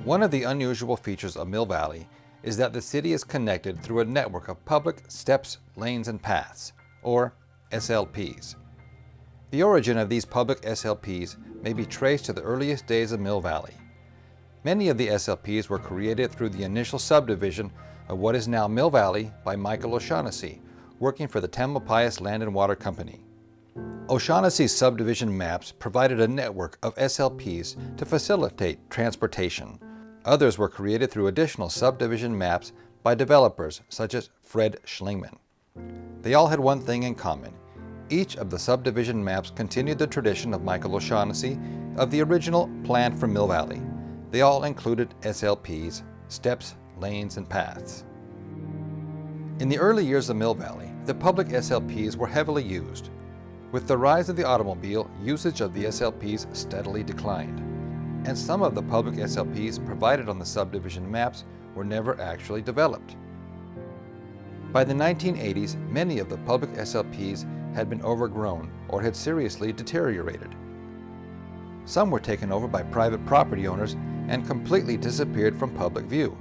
One of the unusual features of Mill Valley is that the city is connected through a network of public steps, lanes, and paths, or SLPs. The origin of these public SLPs may be traced to the earliest days of Mill Valley. Many of the SLPs were created through the initial subdivision of what is now Mill Valley by Michael O'Shaughnessy, working for the Tamalpais Land and Water Company. O'Shaughnessy's subdivision maps provided a network of SLPs to facilitate transportation. Others were created through additional subdivision maps by developers such as Fred Schlingmann. They all had one thing in common. Each of the subdivision maps continued the tradition of Michael O'Shaughnessy of the original plan for Mill Valley. They all included SLPs, steps, lanes, and paths. In the early years of Mill Valley, the public SLPs were heavily used. With the rise of the automobile, usage of the SLPs steadily declined, and some of the public SLPs provided on the subdivision maps were never actually developed. By the 1980s, many of the public SLPs had been overgrown or had seriously deteriorated. Some were taken over by private property owners and completely disappeared from public view.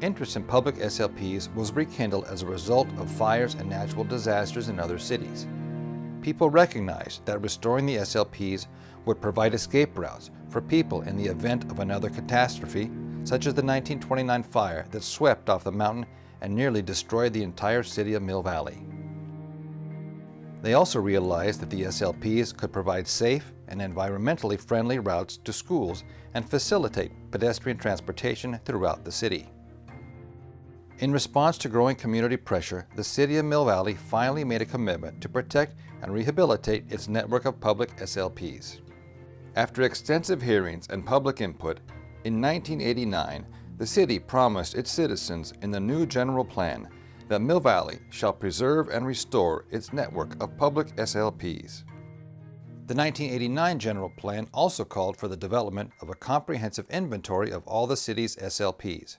Interest in public SLPs was rekindled as a result of fires and natural disasters in other cities. People recognized that restoring the SLPs would provide escape routes for people in the event of another catastrophe, such as the 1929 fire that swept off the mountain and nearly destroyed the entire city of Mill Valley. They also realized that the SLPs could provide safe and environmentally friendly routes to schools and facilitate pedestrian transportation throughout the city. In response to growing community pressure, the city of Mill Valley finally made a commitment to protect and rehabilitate its network of public SLPs. After extensive hearings and public input, in 1989, the city promised its citizens in the new general plan that Mill Valley shall preserve and restore its network of public SLPs. The 1989 general plan also called for the development of a comprehensive inventory of all the city's SLPs.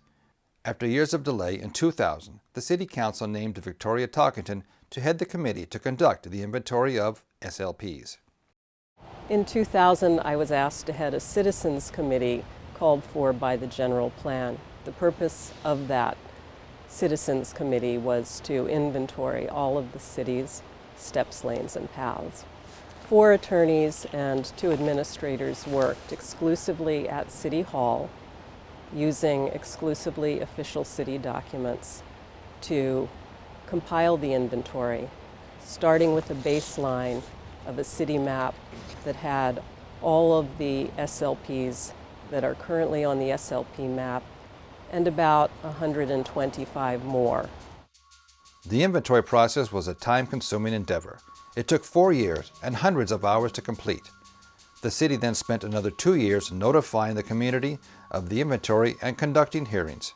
After years of delay, in 2000, the City Council named Victoria Talkington to head the committee to conduct the inventory of SLPs. In 2000, I was asked to head a citizens committee called for by the general plan. The purpose of that citizens committee was to inventory all of the city's steps, lanes, and paths. 4 attorneys and 2 administrators worked exclusively at City Hall, using exclusively official city documents to compile the inventory, starting with a baseline of a city map that had all of the SLPs that are currently on the SLP map and about 125 more. The inventory process was a time-consuming endeavor. It took 4 years and hundreds of hours to complete. The city then spent another 2 years notifying the community of the inventory and conducting hearings.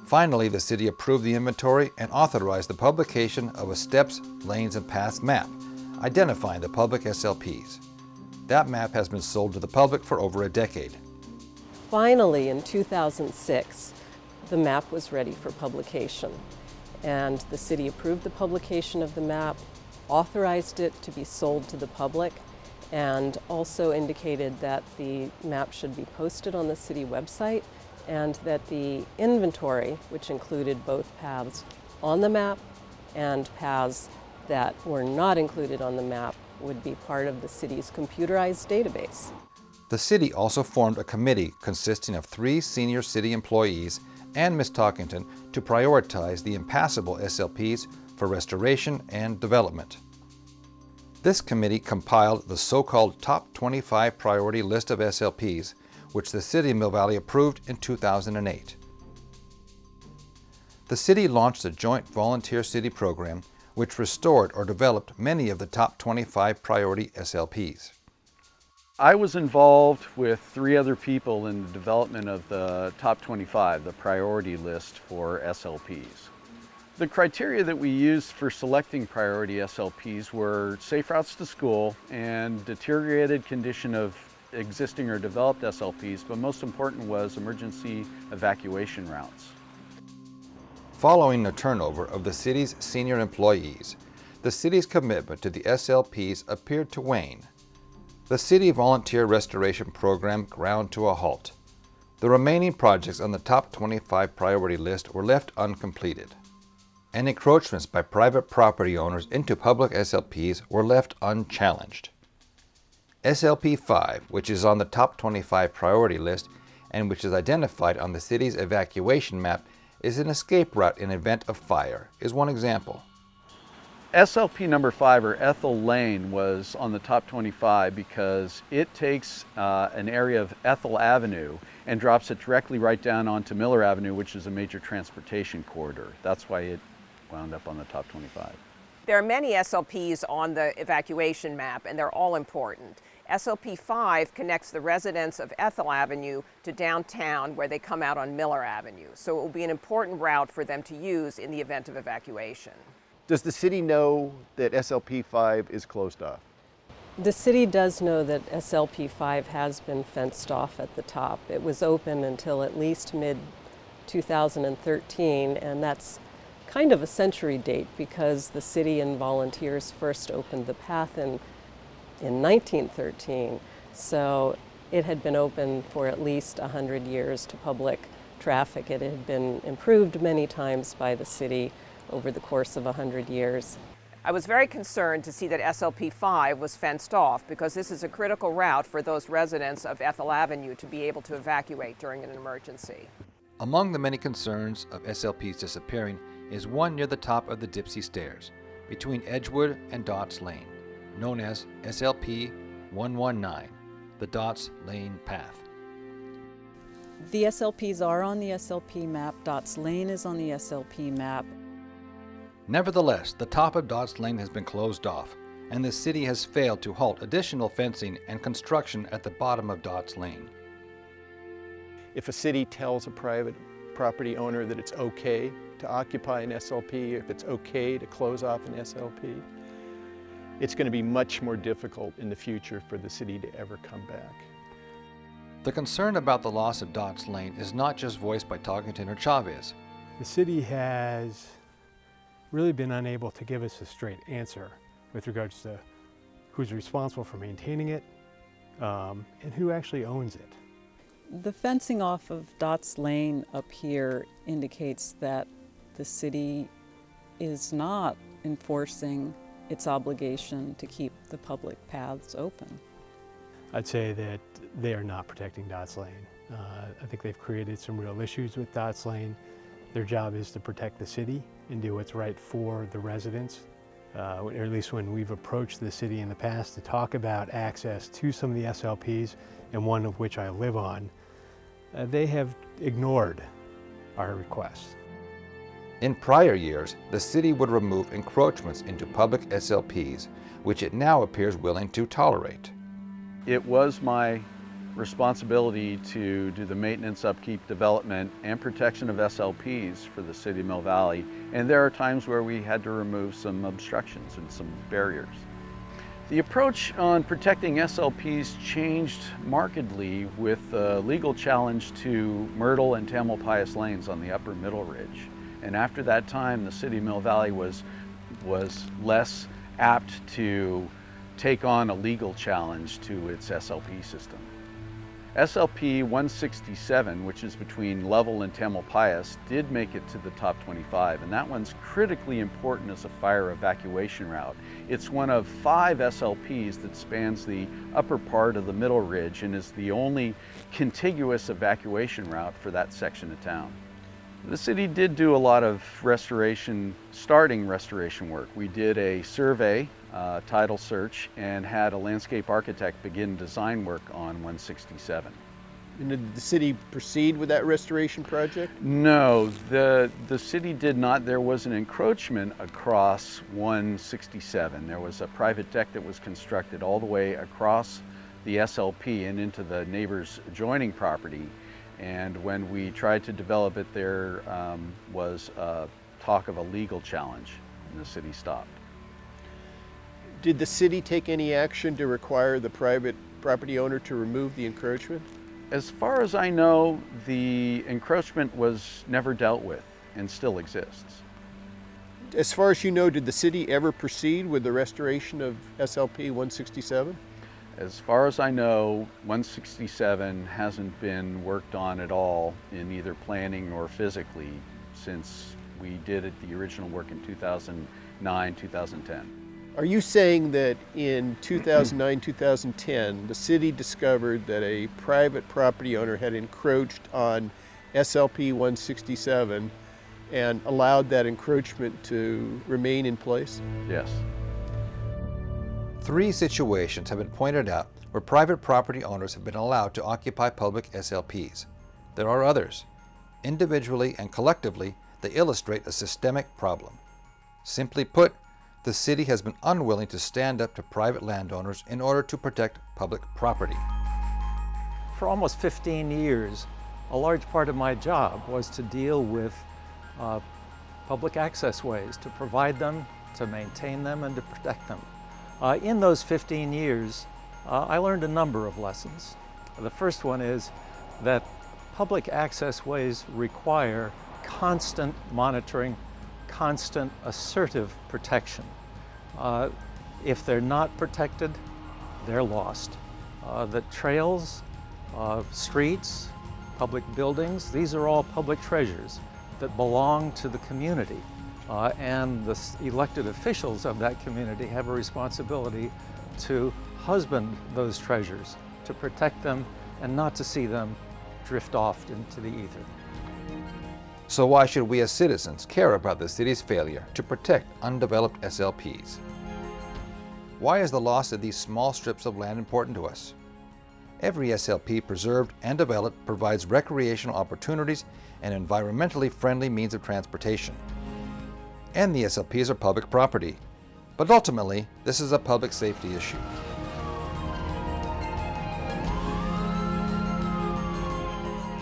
Finally, the city approved the inventory and authorized the publication of a steps, lanes, and paths map, identifying the public SLPs. That map has been sold to the public for over a decade. Finally, in 2006, the map was ready for publication, and the city approved the publication of the map, authorized it to be sold to the public, and also indicated that the map should be posted on the city website and that the inventory, which included both paths on the map and paths that were not included on the map, would be part of the city's computerized database. The city also formed a committee consisting of 3 senior city employees and Ms. Talkington to prioritize the impassable SLPs for restoration and development. This committee compiled the so-called Top 25 Priority List of SLPs, which the City of Mill Valley approved in 2008. The city launched a joint volunteer city program which restored or developed many of the top 25 priority SLPs. I was involved with 3 other people in the development of the Top 25, the priority list for SLPs. The criteria that we used for selecting priority SLPs were safe routes to school and deteriorated condition of existing or developed SLPs, but most important was emergency evacuation routes. Following the turnover of the city's senior employees, the city's commitment to the SLPs appeared to wane. The city volunteer restoration program ground to a halt. The remaining projects on the top 25 priority list were left uncompleted, and encroachments by private property owners into public SLPs were left unchallenged. SLP 5, which is on the top 25 priority list and which is identified on the city's evacuation map, is an escape route in event of fire, is one example. SLP number 5, or Ethel Lane, was on the top 25 because it takes an area of Ethel Avenue and drops it directly right down onto Miller Avenue, which is a major transportation corridor. That's why it wound up on the top 25. There are many SLPs on the evacuation map, and they're all important. SLP 5 connects the residents of Ethel Avenue to downtown, where they come out on Miller Avenue. So it will be an important route for them to use in the event of evacuation. Does the city know that SLP 5 is closed off? The city does know that SLP 5 has been fenced off at the top. It was open until at least mid-2013, and that's kind of a century date because the city and volunteers first opened the path in 1913. So it had been open for at least 100 years to public traffic. It had been improved many times by the city over the course of 100 years. I was very concerned to see that SLP 5 was fenced off because this is a critical route for those residents of Ethel Avenue to be able to evacuate during an emergency. Among the many concerns of SLPs disappearing is one near the top of the Dipsy Stairs, between Edgewood and Dots Lane, known as SLP 119, the Dots Lane Path. The SLPs are on the SLP map. Dots Lane is on the SLP map. Nevertheless, the top of Dots Lane has been closed off, and the city has failed to halt additional fencing and construction at the bottom of Dots Lane. If a city tells a private property owner that it's okay to occupy an SLP, if it's okay to close off an SLP, it's going to be much more difficult in the future for the city to ever come back. The concern about the loss of Dots Lane is not just voiced by Tarkenton or Chavez. The city has really been unable to give us a straight answer with regards to who's responsible for maintaining it and who actually owns it. The fencing off of Dots Lane up here indicates that the city is not enforcing its obligation to keep the public paths open. I'd say that they are not protecting Dots Lane. I think they've created some real issues with Dots Lane. Their job is to protect the city and do what's right for the residents. Or at least when we've approached the city in the past to talk about access to some of the SLPs, and one of which I live on, they have ignored our requests. In prior years, the city would remove encroachments into public SLPs, which it now appears willing to tolerate. It was my responsibility to do the maintenance, upkeep, development, and protection of SLPs for the city of Mill Valley, and there are times where we had to remove some obstructions and some barriers. The approach on protecting SLPs changed markedly with the legal challenge to Myrtle and Tamalpais Lanes on the upper Middle Ridge. And after that time, the city of Mill Valley was less apt to take on a legal challenge to its SLP system. SLP 167, which is between Lovell and Tamalpais, did make it to the top 25, and that one's critically important as a fire evacuation route. It's one of 5 SLPs that spans the upper part of the Middle Ridge and is the only contiguous evacuation route for that section of town. The city did do a lot of starting restoration work. We did a survey, title search, and had a landscape architect begin design work on 167. And did the city proceed with that restoration project? No, the city did not. There was an encroachment across 167. There was a private deck that was constructed all the way across the SLP and into the neighbor's adjoining property. And when we tried to develop it, there was talk of a legal challenge, and the city stopped. Did the city take any action to require the private property owner to remove the encroachment? As far as I know, the encroachment was never dealt with and still exists. As far as you know, did the city ever proceed with the restoration of SLP 167? As far as I know, 167 hasn't been worked on at all in either planning or physically since we did the original work in 2009, 2010. Are you saying that in 2009, 2010, the city discovered that a private property owner had encroached on SLP 167 and allowed that encroachment to remain in place? Yes. 3 situations have been pointed out where private property owners have been allowed to occupy public SLPs. There are others. Individually and collectively, they illustrate a systemic problem. Simply put, the city has been unwilling to stand up to private landowners in order to protect public property. For almost 15 years, a large part of my job was to deal with public access ways, to provide them, to maintain them, and to protect them. In those 15 years, I learned a number of lessons. The first one is that public access ways require constant monitoring, constant assertive protection. If they're not protected, they're lost. The trails, streets, public buildings, these are all public treasures that belong to the community. And the elected officials of that community have a responsibility to husband those treasures, to protect them, and not to see them drift off into the ether. So why should we as citizens care about the city's failure to protect undeveloped SLPs? Why is the loss of these small strips of land important to us? Every SLP preserved and developed provides recreational opportunities and environmentally friendly means of transportation. And the SLPs are public property. But ultimately, this is a public safety issue.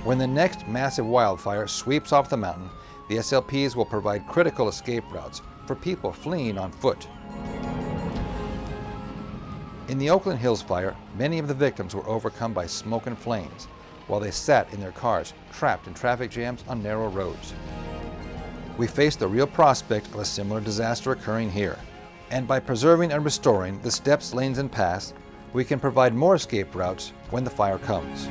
When the next massive wildfire sweeps off the mountain, the SLPs will provide critical escape routes for people fleeing on foot. In the Oakland Hills fire, many of the victims were overcome by smoke and flames while they sat in their cars, trapped in traffic jams on narrow roads. We face the real prospect of a similar disaster occurring here. And by preserving and restoring the steps, lanes, and paths, we can provide more escape routes when the fire comes.